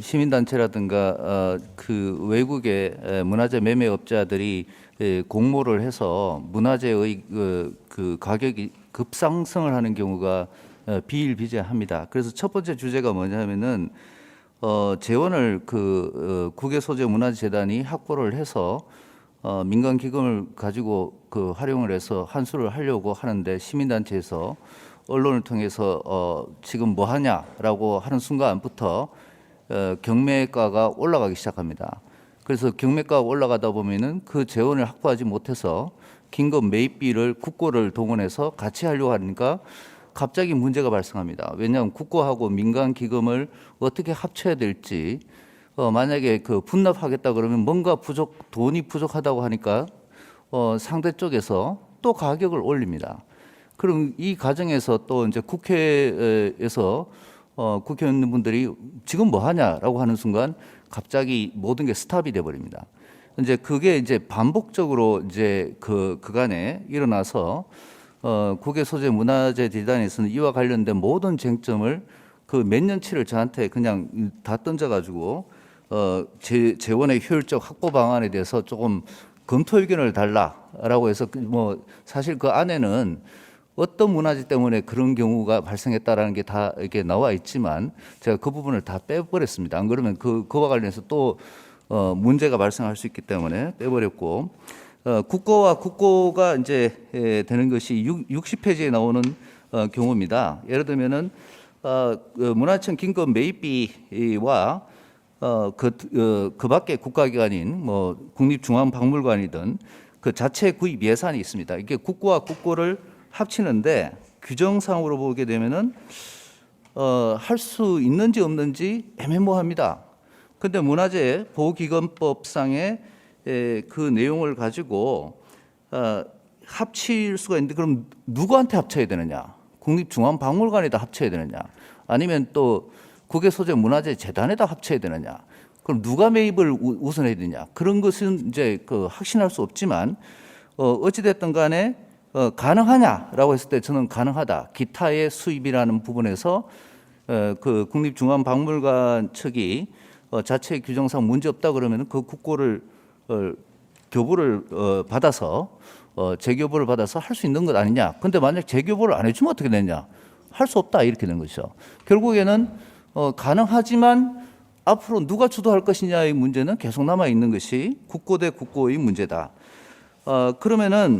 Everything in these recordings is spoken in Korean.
시민단체라든가 그 외국의 문화재 매매업자들이 공모를 해서 문화재의 그 가격이 급상승을 하는 경우가 비일비재합니다. 그래서 첫 번째 주제가 뭐냐면은 재원을 국외소재문화재재단이 확보를 해서 민간 기금을 가지고 그 활용을 해서 환수를 하려고 하는데, 시민단체에서 언론을 통해서 지금 뭐 하냐라고 하는 순간부터 경매가가 올라가기 시작합니다. 그래서 경매가가 올라가다 보면은 그 재원을 확보하지 못해서 긴급 매입비를 국고를 동원해서 같이 하려고 하니까 갑자기 문제가 발생합니다. 왜냐하면 국고하고 민간 기금을 어떻게 합쳐야 될지, 만약에 그 분납하겠다 그러면 뭔가 돈이 부족하다고 하니까 상대 쪽에서 또 가격을 올립니다. 그럼 이 과정에서 또 이제 국회에서 국회의원분들이 지금 뭐 하냐라고 하는 순간 갑자기 모든 게 스탑이 돼 버립니다. 이제 그게 이제 반복적으로 이제 그간에 일어나서 국외소재문화재재단에서는 이와 관련된 모든 쟁점을 그 몇 년치를 저한테 그냥 다 던져가지고 재원의 효율적 확보 방안에 대해서 조금 검토 의견을 달라라고 해서 뭐 사실 그 안에는 어떤 문화재 때문에 그런 경우가 발생했다라는 게 다 이렇게 나와 있지만 제가 그 부분을 다 빼버렸습니다. 안 그러면 그와 관련해서 또 문제가 발생할 수 있기 때문에 빼버렸고, 국고와 국고가 이제 되는 것이 60페이지에 나오는 경우입니다. 예를 들면은 문화청 긴급 매입비와 그 밖에 국가기관인 뭐 국립중앙박물관이든 그 자체 구입 예산이 있습니다. 이게 국고와 국고를 합치는데 규정상으로 보게 되면은 할 수 있는지 없는지 애매모호합니다. 그런데 문화재 보호기금법상의 그 내용을 가지고 합칠 수가 있는데, 그럼 누구한테 합쳐야 되느냐? 국립중앙박물관에다 합쳐야 되느냐? 아니면 또 국외소재문화재재단에다 합쳐야 되느냐? 그럼 누가 매입을 우선해야 되느냐? 그런 것은 이제 확신할 수 없지만 어찌됐든 간에 가능하냐라고 했을 때 저는 가능하다. 기타의 수입이라는 부분에서 그 국립중앙박물관 측이 자체 규정상 문제 없다 그러면 그 국고를 교부를 받아서 재교부를 받아서 할 수 있는 것 아니냐. 근데 만약 재교부를 안 해주면 어떻게 되냐? 할 수 없다 이렇게 된 것이죠. 결국에는 가능하지만 앞으로 누가 주도할 것이냐의 문제는 계속 남아 있는 것이 국고 대 국고의 문제다. 그러면은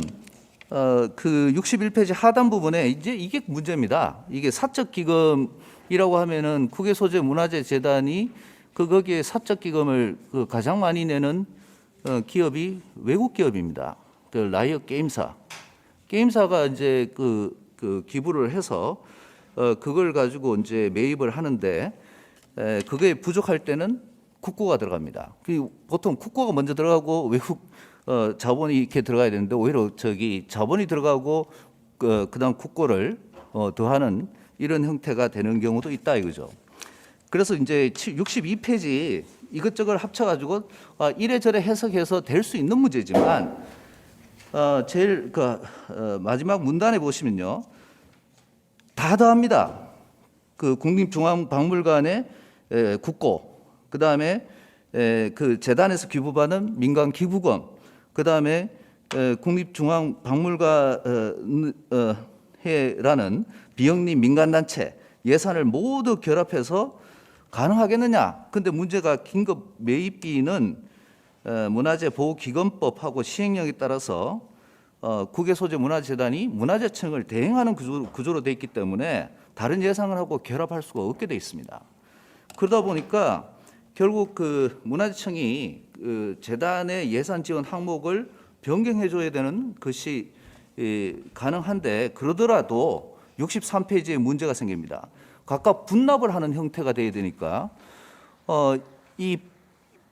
그 61페이지 하단 부분에 이제 이게 문제입니다. 이게 사적 기금이라고 하면은 국외소재문화재재단이 거기에 사적 기금을 가장 많이 내는 기업이 외국 기업입니다. 그 라이엇 게임사가 이제 그 기부를 해서 그걸 가지고 이제 매입을 하는데, 그게 부족할 때는 국고가 들어갑니다. 보통 국고가 먼저 들어가고 외국 자본이 이렇게 들어가야 되는데 오히려 자본이 들어가고 그다음 국고를 더하는 이런 형태가 되는 경우도 있다 이거죠. 그래서 이제 62페이지 이것저것 합쳐가지고 이래저래 해석해서 될 수 있는 문제지만 제일 마지막 문단에 보시면요, 다 더합니다. 그 국립중앙박물관의 국고, 그 다음에 그 재단에서 기부받은 민간 기부금, 그 다음에 국립중앙박물관회라는 비영리 민간단체 예산을 모두 결합해서 가능하겠느냐? 근데 문제가 긴급 매입비는 문화재 보호기금법하고 시행령에 따라서 국외소재문화재단이 문화재청을 대행하는 구조로 되어 있기 때문에 다른 예산을 하고 결합할 수가 없게 되어 있습니다. 그러다 보니까 결국 그 문화재청이 그 재단의 예산 지원 항목을 변경해 줘야 되는 것이 가능한데, 그러더라도 63페이지에 문제가 생깁니다. 각각 분납을 하는 형태가 돼야 되니까 이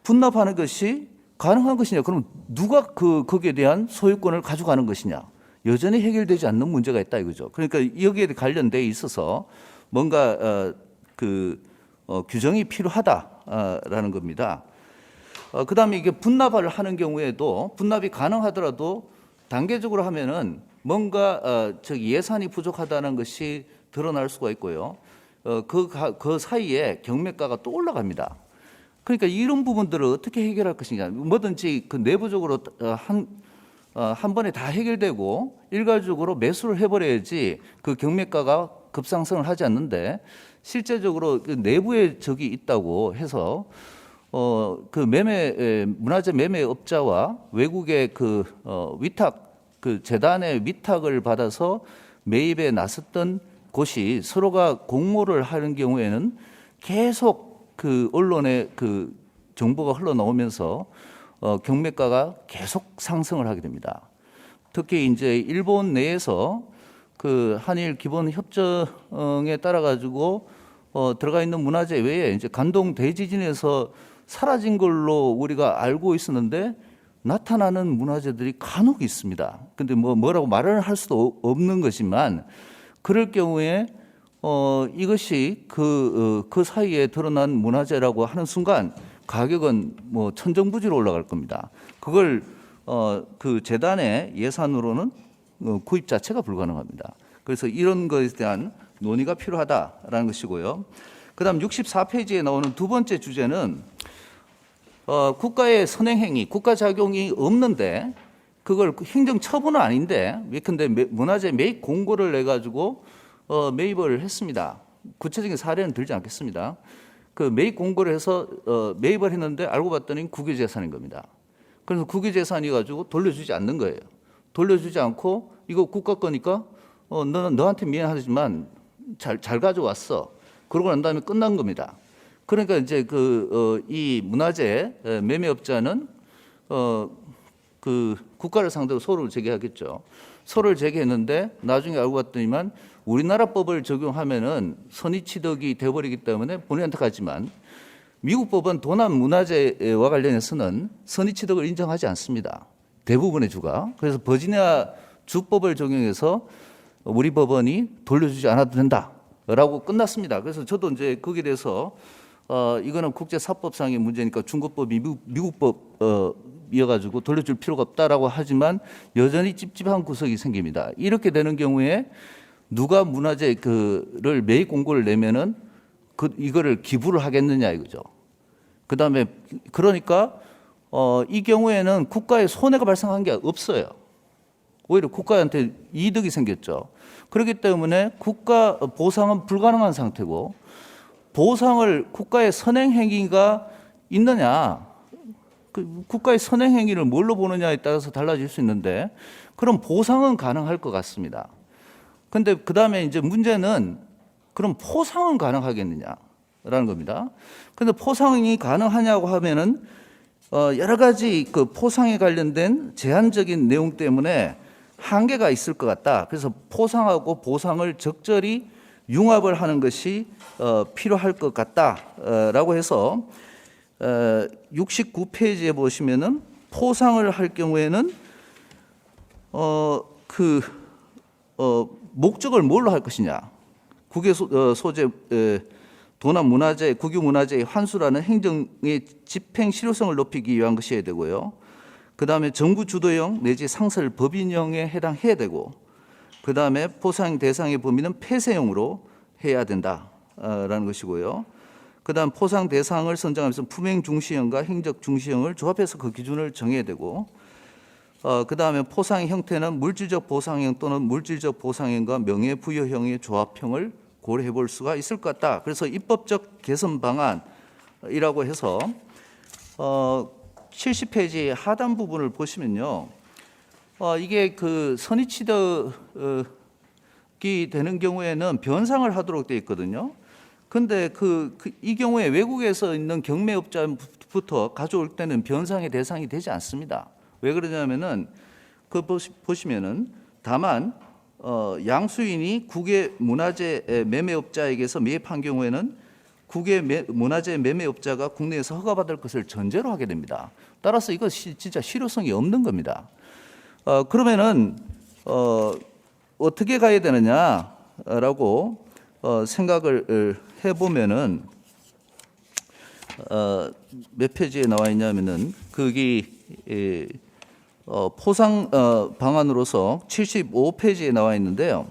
분납하는 것이 가능한 것이냐? 그럼 누가 거기에 대한 소유권을 가져가는 것이냐? 여전히 해결되지 않는 문제가 있다 이거죠. 그러니까 여기에 관련돼 있어서 뭔가 규정이 필요하다라는 겁니다. 그다음에 이게 분납을 하는 경우에도 분납이 가능하더라도 단계적으로 하면은 뭔가 예산이 부족하다는 것이 드러날 수가 있고요. 그 사이에 경매가가 또 올라갑니다. 그러니까 이런 부분들을 어떻게 해결할 것이냐. 뭐든지 그 내부적으로 한 번에 다 해결되고 일괄적으로 매수를 해버려야지 그 경매가가 급상승을 하지 않는데 실제적으로 그 내부에 적이 있다고 해서 그 문화재 매매업자와 외국의 위탁, 그 재단의 위탁을 받아서 매입에 나섰던 곳이 서로가 공모를 하는 경우에는 계속 그 언론에 그 정보가 흘러나오면서 경매가가 계속 상승을 하게 됩니다. 특히 이제 일본 내에서 그 한일 기본 협정에 따라 가지고 들어가 있는 문화재 외에 이제 간동 대지진에서 사라진 걸로 우리가 알고 있었는데 나타나는 문화재들이 간혹 있습니다. 근데 뭐라고 말을 할 수도 없는 것이지만 그럴 경우에 이것이 그 사이에 드러난 문화재라고 하는 순간 가격은 뭐 천정부지로 올라갈 겁니다. 그걸 그 재단의 예산으로는 구입 자체가 불가능합니다. 그래서 이런 것에 대한 논의가 필요하다라는 것이고요. 그다음 64페이지에 나오는 두 번째 주제는 국가의 선행행위, 국가작용이 없는데 그걸 행정 처분은 아닌데 예컨대 문화재 매입 공고를 내 가지고 매입을 했습니다. 구체적인 사례는 들지 않겠습니다. 그 매입 공고를 해서 매입을 했는데 알고 봤더니 국유재산인 겁니다. 그래서 국유재산이 가지고 돌려주지 않는 거예요. 돌려주지 않고 이거 국가 거니까 너한테 미안하지만 잘 가져왔어. 그러고 난 다음에 끝난 겁니다. 그러니까 이제 이 문화재 매매업자는 그 국가를 상대로 소를 제기하겠죠. 소를 제기했는데 나중에 알고 봤더니만 우리나라 법을 적용하면은 선의취득이 돼버리기 때문에 본인한테 가지만 미국 법은 도난 문화재와 관련해서는 선의취득을 인정하지 않습니다. 대부분의 주가. 그래서 버지니아 주법을 적용해서 우리 법원이 돌려주지 않아도 된다라고 끝났습니다. 그래서 저도 이제 거기에 대해서 이거는 국제사법상의 문제니까 중국법이 미국법이어가지고 돌려줄 필요가 없다라고 하지만 여전히 찝찝한 구석이 생깁니다. 이렇게 되는 경우에 누가 문화재를 매입 공고를 내면은 이거를 기부를 하겠느냐 이거죠. 그다음에 그러니까 이 경우에는 국가에 손해가 발생한 게 없어요. 오히려 국가한테 이득이 생겼죠. 그렇기 때문에 국가 보상은 불가능한 상태고 보상을 국가의 선행행위가 있느냐, 국가의 선행행위를 뭘로 보느냐에 따라서 달라질 수 있는데 그럼 보상은 가능할 것 같습니다. 그런데 그 다음에 이제 문제는 그럼 포상은 가능하겠느냐라는 겁니다. 그런데 포상이 가능하냐고 하면은 여러 가지 그 포상에 관련된 제한적인 내용 때문에 한계가 있을 것 같다. 그래서 포상하고 보상을 적절히 융합을 하는 것이 필요할 것 같다라고 해서 69페이지에 보시면은 포상을 할 경우에는 목적을 뭘로 할 것이냐. 국외 소재 도난 문화재, 국유 문화재의 환수라는 행정의 집행 실효성을 높이기 위한 것이어야 되고요. 그다음에 정부 주도형 내지 상설 법인형에 해당해야 되고 그다음에 포상 대상의 범위는 폐쇄형으로 해야 된다라는 것이고요. 그다음 포상 대상을 선정하면서 품행 중시형과 행적 중시형을 조합해서 그 기준을 정해야 되고 그다음에 포상의 형태는 물질적 보상형 또는 물질적 보상형과 명예부여형의 조합형을 고려해 볼 수가 있을 것 같다. 그래서 입법적 개선 방안이라고 해서 70페이지 하단 부분을 보시면요. 이게 그 선의취득이 되는 경우에는 변상을 하도록 되어 있거든요. 근데 이 경우에 외국에서 있는 경매업자부터 가져올 때는 변상의 대상이 되지 않습니다. 왜 그러냐면은 보시면은 다만 양수인이 국외 문화재 매매업자에게서 매입한 경우에는 국외 문화재 매매업자가 국내에서 허가받을 것을 전제로 하게 됩니다. 따라서 이거 진짜 실효성이 없는 겁니다. 그러면은 어떻게 가야 되느냐라고 생각을 해보면은 몇 페이지에 나와 있냐면은 거기 포상 방안으로서 75페이지에 나와 있는데요.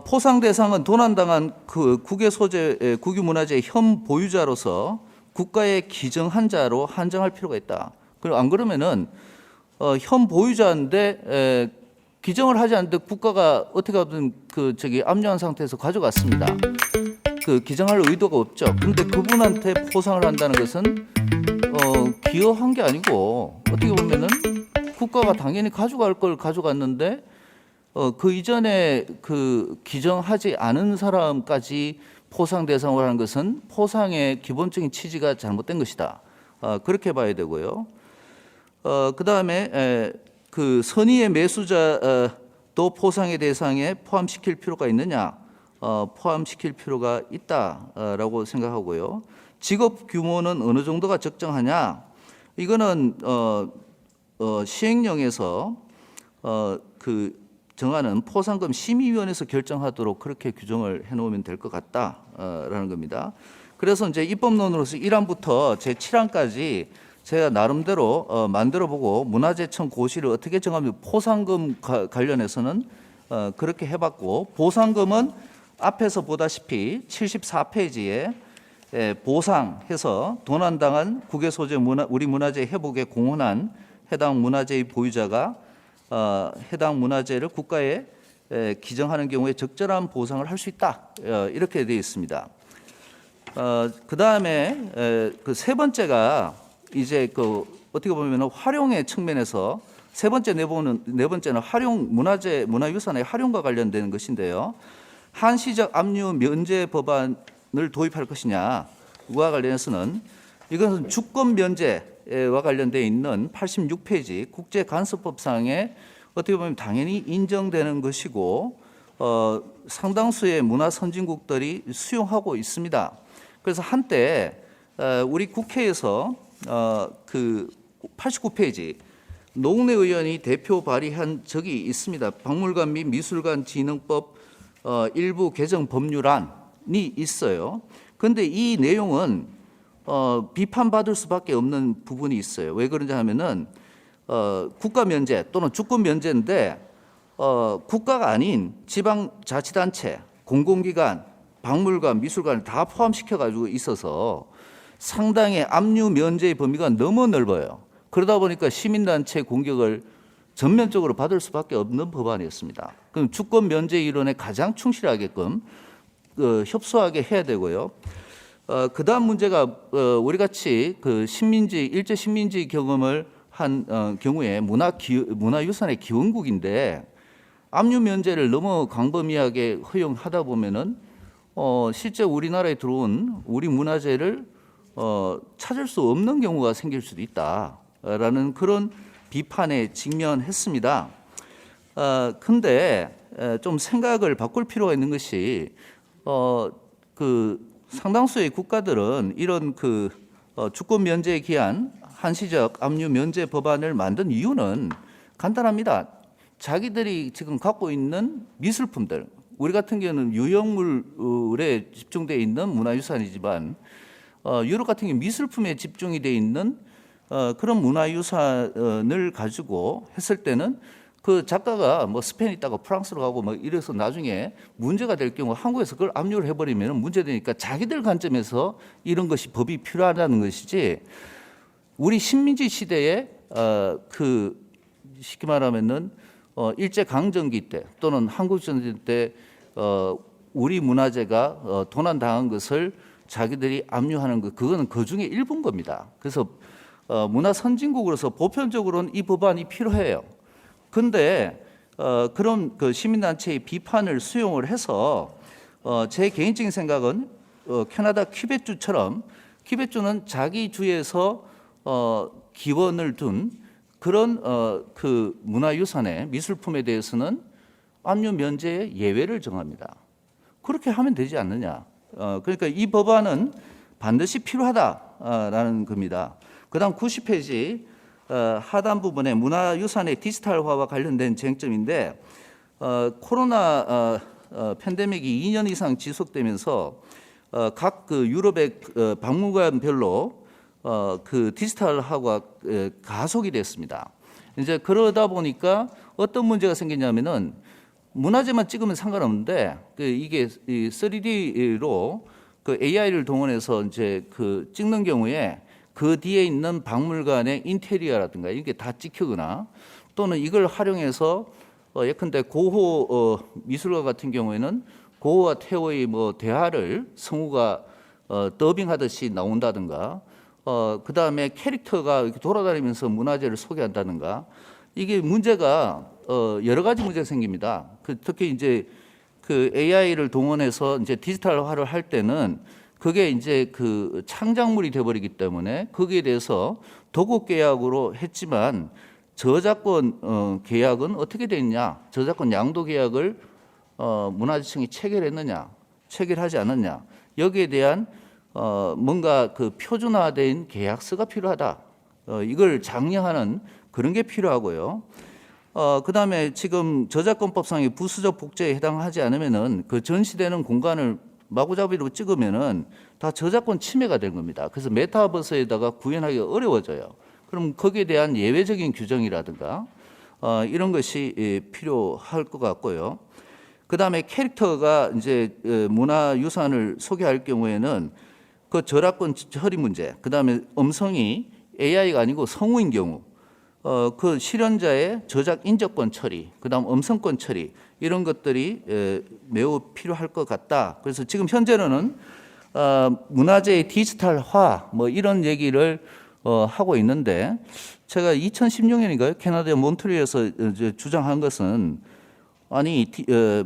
포상 대상은 도난당한 그 국외 소재, 국유문화재 현 보유자로서 국가에 기증한 자로 한정할 필요가 있다. 그리고 안 그러면은 현 보유자인데 기증을 하지 않는데 국가가 어떻게 하든 압류한 상태에서 가져갔습니다. 그 기증할 의도가 없죠. 그런데 그분한테 포상을 한다는 것은 기여한 게 아니고 어떻게 보면은 국가가 당연히 가져갈 걸 가져갔는데 그 이전에 그 기증하지 않은 사람까지 포상 대상을 하는 것은 포상의 기본적인 취지가 잘못된 것이다. 그렇게 봐야 되고요. 그 다음에 그 선의의 매수자도 포상의 대상에 포함시킬 필요가 있느냐? 포함시킬 필요가 있다라고 생각하고요. 직업 규모는 어느 정도가 적정하냐? 이거는 시행령에서 그 정하는 포상금 심의위원회에서 결정하도록 그렇게 규정을 해놓으면 될 것 같다라는 겁니다. 그래서 이제 입법론으로서 1항부터 제7항까지 제가 나름대로 만들어보고 문화재청 고시를 어떻게 정하면 포상금 관련해서는 그렇게 해봤고, 보상금은 앞에서 보다시피 74페이지에 보상해서 도난당한 국외 소재 우리 문화재 회복에 공헌한 해당 문화재의 보유자가 해당 문화재를 국가에 기증하는 경우에 적절한 보상을 할 수 있다. 이렇게 되어 있습니다. 그 다음에 그 세 번째가 이제 그 어떻게 보면 활용의 측면에서 네 번째는 활용 문화유산의 활용과 관련되는 것인데요. 한시적 압류 면제 법안을 도입할 것이냐와 관련해서는 이것은 주권 면제와 관련되어 있는 86페이지 국제간섭법상에 어떻게 보면 당연히 인정되는 것이고 상당수의 문화 선진국들이 수용하고 있습니다. 그래서 한때 우리 국회에서 그 89페이지 노웅래 의원이 대표 발의한 적이 있습니다. 박물관 및 미술관 진흥법 일부 개정 법률안이 있어요. 그런데 이 내용은 비판받을 수밖에 없는 부분이 있어요. 왜 그러냐 하면은 국가 면제 또는 주권 면제인데 국가가 아닌 지방자치단체, 공공기관, 박물관, 미술관을 다 포함시켜 가지고 있어서 상당히 압류 면제의 범위가 너무 넓어요. 그러다 보니까 시민단체 공격을 전면적으로 받을 수밖에 없는 법안이었습니다. 그럼 주권 면제 이론에 가장 충실하게끔 협소하게 해야 되고요. 그다음 문제가 우리 같이 그 일제 식민지 경험을 한 경우에 문화유산의 기원국인데 압류 면제를 너무 광범위하게 허용하다 보면은 실제 우리나라에 들어온 우리 문화재를 찾을 수 없는 경우가 생길 수도 있다라는 그런 비판에 직면했습니다. 근데 좀 생각을 바꿀 필요가 있는 것이 그 상당수의 국가들은 이런 그 주권 면제에 기한 한시적 압류 면제 법안을 만든 이유는 간단합니다. 자기들이 지금 갖고 있는 미술품들, 우리 같은 경우는 유형물에 집중되어 있는 문화유산이지만 유럽 같은 경우 미술품에 집중이 되어 있는 그런 문화유산을 가지고 했을 때는 그 작가가 뭐 스페인 있다가 프랑스로 가고 뭐 이래서 나중에 문제가 될 경우 한국에서 그걸 압류를 해버리면 문제되니까 자기들 관점에서 이런 것이 법이 필요하다는 것이지, 우리 식민지 시대에 그 쉽게 말하면은 일제 강점기 때 또는 한국 전쟁 때 우리 문화재가 도난당한 것을 자기들이 압류하는 것, 그거는 그 중에 일부인 겁니다. 그래서 문화 선진국으로서 보편적으로는 이 법안이 필요해요. 그런데 그런 그 시민단체의 비판을 수용을 해서 제 개인적인 생각은 캐나다 퀴베주처럼, 퀴베주는 자기 주에서 기원을 둔 그런 그 문화유산의 미술품에 대해서는 압류 면제의 예외를 정합니다. 그렇게 하면 되지 않느냐. 그러니까 이 법안은 반드시 필요하다라는 겁니다. 그다음 90페이지 하단 부분에 문화유산의 디지털화와 관련된 쟁점인데, 코로나 팬데믹이 2년 이상 지속되면서 각 그 유럽의 박물관별로 그 디지털화가 가속이 됐습니다. 이제 그러다 보니까 어떤 문제가 생기냐면은 문화재만 찍으면 상관없는데 이게 3D로 그 AI를 동원해서 이제 그 찍는 경우에 그 뒤에 있는 박물관의 인테리어라든가 이게 다 찍히거나 또는 이걸 활용해서 예컨대 고호 미술관 같은 경우에는 고호와 태호의 뭐 대화를 성우가 더빙하듯이 나온다든가 그 다음에 캐릭터가 이렇게 돌아다니면서 문화재를 소개한다든가 이게 문제가 여러 가지 문제가 생깁니다. 특히 이제 그 AI를 동원해서 이제 디지털화를 할 때는 그게 이제 그 창작물이 돼버리기 때문에 거기에 대해서 도급 계약으로 했지만 저작권 계약은 어떻게 돼 있냐? 저작권 양도 계약을 문화재청이 체결했느냐? 체결하지 않았냐? 여기에 대한 뭔가 그 표준화된 계약서가 필요하다. 이걸 장려하는 그런 게 필요하고요. 그다음에 지금 저작권법상의 부수적 복제에 해당하지 않으면은 그 전시되는 공간을 마구잡이로 찍으면은 다 저작권 침해가 된 겁니다. 그래서 메타버스에다가 구현하기가 어려워져요. 그럼 거기에 대한 예외적인 규정이라든가 이런 것이 필요할 것 같고요. 그다음에 캐릭터가 이제 문화유산을 소개할 경우에는 그 저작권 처리 문제, 그다음에 음성이 AI가 아니고 성우인 경우, 그 실현자의 저작 인적권 처리, 그다음 음성권 처리 이런 것들이 매우 필요할 것 같다. 그래서 지금 현재로는 문화재의 디지털화 뭐 이런 얘기를 하고 있는데 제가 2016년인가요? 캐나다 몬트리올에서 주장한 것은 아니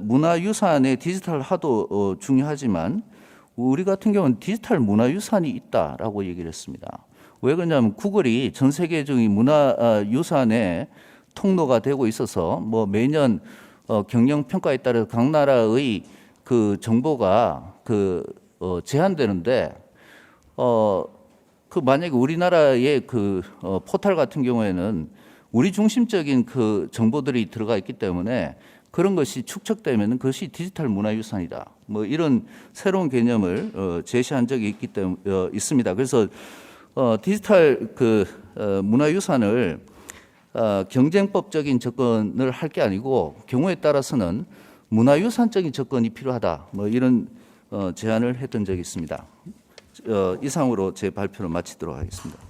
문화유산의 디지털화도 중요하지만 우리 같은 경우는 디지털 문화유산이 있다라고 얘기를 했습니다. 왜 그러냐면 구글이 전 세계적인 문화유산의 통로가 되고 있어서 뭐 매년 경영 평가에 따라 각 나라의 그 정보가 제한되는데 그 만약에 우리나라의 그 포털 같은 경우에는 우리 중심적인 그 정보들이 들어가 있기 때문에 그런 것이 축적되면 그것이 디지털 문화유산이다. 뭐 이런 새로운 개념을 제시한 적이 있기 때문에 있습니다. 그래서 디지털 그 문화유산을 경쟁법적인 접근을 할 게 아니고 경우에 따라서는 문화유산적인 접근이 필요하다. 뭐 이런 제안을 했던 적이 있습니다. 이상으로 제 발표를 마치도록 하겠습니다.